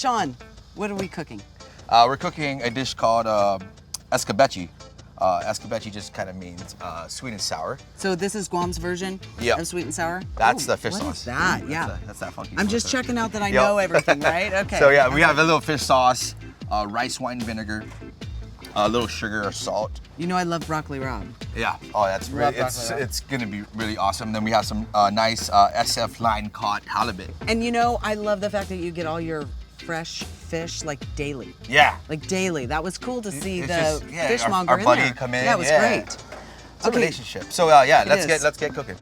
Shawn, what are we cooking? We're cooking a dish called Eskabeche. Eskabeche just kind of means sweet and sour. So this is Guam's version of sweet and sour? That's the fish sauce. What is that? That's that funky I'm just checking out that I know everything, right? Okay. So yeah, we have a little fish sauce, rice wine vinegar, a little sugar or salt. You know I love broccoli rabe. Yeah. Oh, that's really, it's gonna be really awesome. Then we have some nice SF line caught halibut. And you know, I love the fact that you get all your fresh fish like daily. Yeah. Like daily. That was cool to see the yeah, fishmonger our in buddy there. come in. Yeah, it was great. It's a relationship. So yeah, let's get cooking.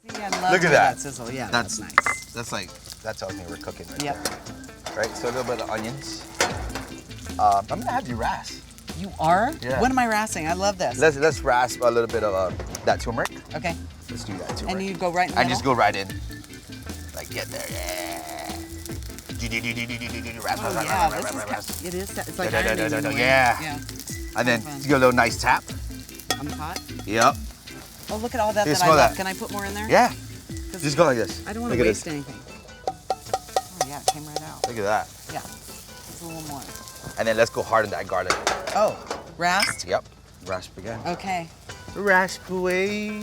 See, I love Look at that sizzle. Yeah, that's nice. That tells me we're cooking right Yep. there. Right. So a little bit of onions. I'm gonna have you rasp. You are? Yeah. What am I rasping? I love this. Let's rasp a little bit of that turmeric. Okay. Let's do that turmeric. And you go right in the And middle? just go right in. Like get there, yeah. Rasp, Oh, yeah, it is. It's like ironing in a way. Yeah. And then you get a little nice tap. On the pot? Yep. Oh, look at all that Here, that I smell love. that. Can I put more in there? Yeah. Just go like this. I don't want to waste anything. Oh, yeah, it came right out. Look at that. Yeah. Just a little more. And then let's go hard on that garlic. Oh, rasped? Yep. Rasp again. Okay. Rasp away.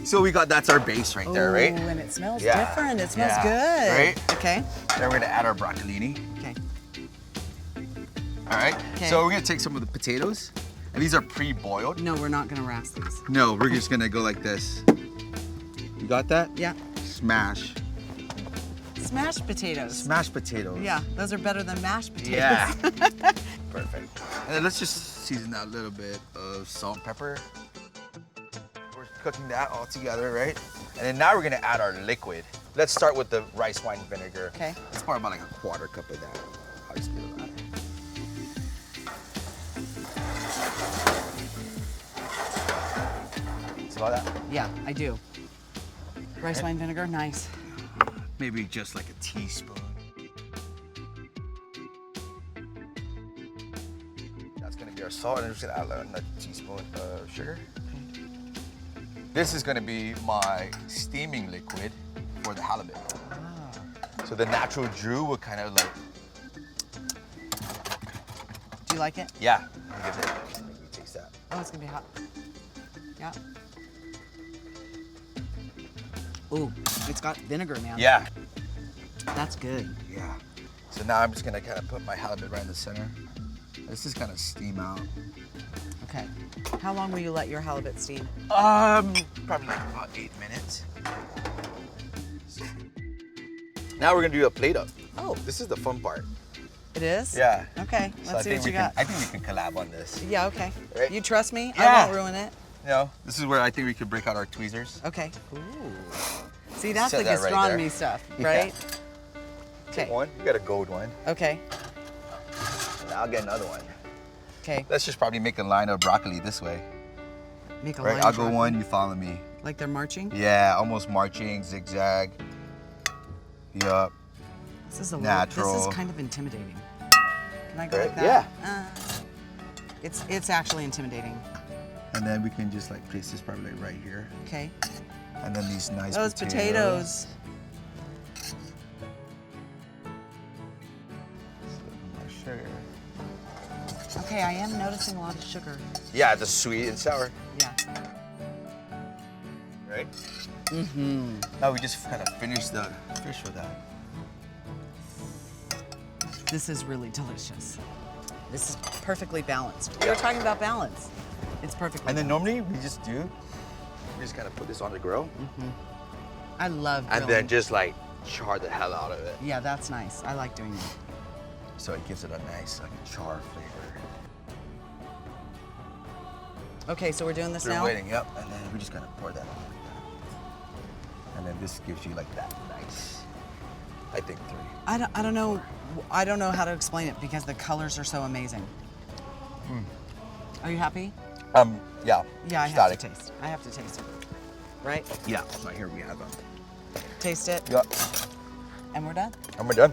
So that's our base right there, right? Oh, and it smells different. It smells good. Right? Okay. Then we're gonna add our broccolini. Okay. All right. Okay. So we're gonna take some of the potatoes, and these are pre-boiled. No, we're not gonna rasp these. No, we're just gonna go like this. You got that? Yeah. Smash. Smashed potatoes. Smashed potatoes. Yeah, those are better than mashed potatoes. Yeah. Perfect. And then let's just season that a little bit of salt and pepper. We're cooking that all together, right? And then now we're gonna add our liquid. Let's start with the rice wine vinegar. Okay. Let's pour about like a quarter cup of that. I'll just do that. Smell that? Yeah, I do. Rice wine vinegar, nice. Maybe just like a teaspoon. That's gonna be our salt, and we're just gonna add another teaspoon of sugar. This is gonna be my steaming liquid for the halibut. So the natural jus will kind of like. Do you like it? Yeah. Let me taste that. Oh, it's gonna be hot. Yeah. Ooh, it's got vinegar now. Yeah. That's good. Yeah. So now I'm just gonna kind of put my halibut right in the center. This is kind of steam out. Okay. How long will you let your halibut steam? Probably like about 8 minutes. Now we're gonna do a plate up. Oh. This is the fun part. It is? Yeah. Okay, So let's see what you got. I think we can collab on this. Yeah, okay. Right? You trust me? Yeah. I won't ruin it. You know, this is where I think we could break out our tweezers. Okay. Ooh. See, that's Set the that right gastronomy there. stuff, Yeah. right? Take one. You got a gold one. Okay. And I'll get another one. Okay. Let's just probably make a line of broccoli this way. Make a Right? line. I'll go broccoli. one, you follow me. Like they're marching? Yeah, almost marching, zigzag. Yup. This is a Natural. This is kind of intimidating. Can I go Right? like that? Yeah. It's actually intimidating. And then we can just like place this probably like right here. Okay. And then these nice Those potatoes. Sugar. Okay, I am noticing a lot of sugar. Yeah, the sweet and sour. Yeah. Right? Mm-hmm. Now we just kind of finish the fish with that. This is really delicious. This is perfectly balanced. We were talking about balance. It's perfectly And then balanced. normally we just kind of put this on the grill. I love And grilling. then just like char the hell out of it. Yeah, that's nice. I like doing that. So it gives it a nice like char flavor. Okay, so we're doing this So we're now? waiting, yep. And then we just kind of pour that on like that. And then this gives you like that nice, I think 3. I don't know. I don't know how to explain it because the colors are so amazing. Are you happy? Yeah. Yeah, I have to taste. I have to taste it. Right? Yeah, so here we have them. Taste it, Yep. and we're done. And we're done.